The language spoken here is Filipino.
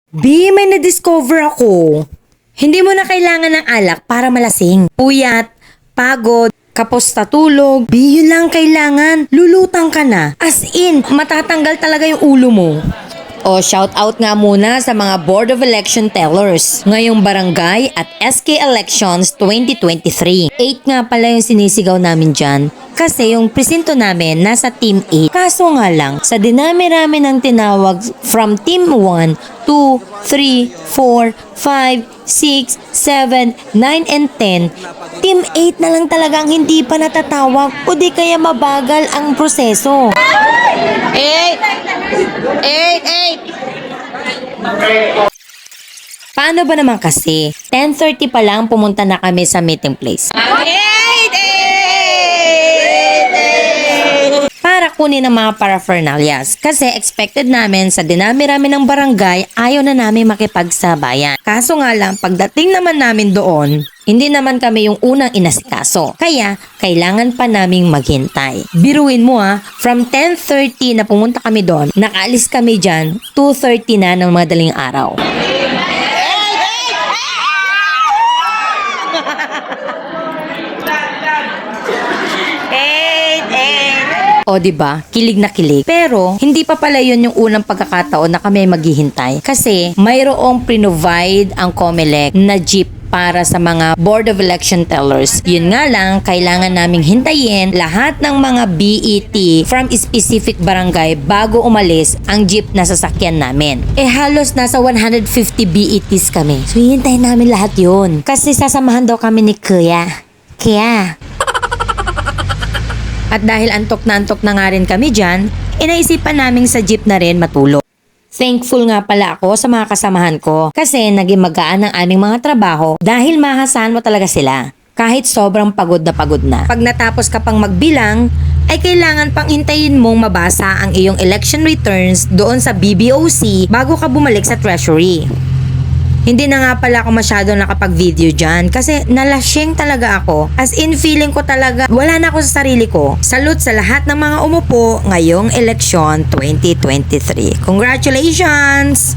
Bi, may na-discover ako. Hindi mo na kailangan ng alak para malasing. Puyat, pagod, kapos sa tulog. Bi, yun lang kailangan. Lulutang ka na. As in, matatanggal talaga yung ulo mo. O, shout out nga muna sa mga Board of Election Tellers ngayong barangay at SK Elections 2023. 8 nga pala yung sinisigaw namin dyan kasi yung presinto namin nasa Team 8. Kaso nga lang, sa dinami-rami ng tinawag from Team 1, 2, 3, 4, 5, 6, 7, 9, and 10, Team 8 na lang talagang hindi pa natatawag o di kaya mabagal ang proseso. 8! Paano ba naman kasi? 10:30 pa lang pumunta na kami sa meeting place. Para kunin ang mga paraphernalias. Kasi expected namin sa dinami-rami ng barangay, ayaw na namin makipagsabayan. Kaso nga lang, pagdating naman namin doon, hindi naman kami yung unang inasikaso. Kaya, kailangan pa naming maghintay. Biruin mo from 10:30 na pumunta kami doon, nakaalis kami dyan, 2:30 na ng madaling araw. O diba, kilig na kilig. Pero, hindi pa pala yun yung unang pagkakataon na kami maghihintay. Kasi, mayroong provide ang COMELEC na jeep para sa mga Board of Election Tellers. Yun nga lang, kailangan naming hintayin lahat ng mga BET from specific barangay bago umalis ang jeep na sasakyan namin. Halos nasa 150 BETs kami. So, hintayin namin lahat yun. Kasi sasamahan daw kami ni Kuya. At dahil antok na nga rin kami dyan, inaisipan naming sa jeep na rin matulog. Thankful nga pala ako sa mga kasamahan ko kasi naging magaan ang aming mga trabaho dahil mahasahan mo talaga sila. Kahit sobrang pagod na. Pag natapos ka pang magbilang, ay kailangan pang hintayin mong mabasa ang iyong election returns doon sa BBOC bago ka bumalik sa treasury. Hindi na nga pala ako masyado nakapag-video dyan kasi nalasyeng talaga ako. As in, feeling ko talaga wala na ako sa sarili ko. Salute sa lahat ng mga umupo ngayong eleksyon 2023. Congratulations!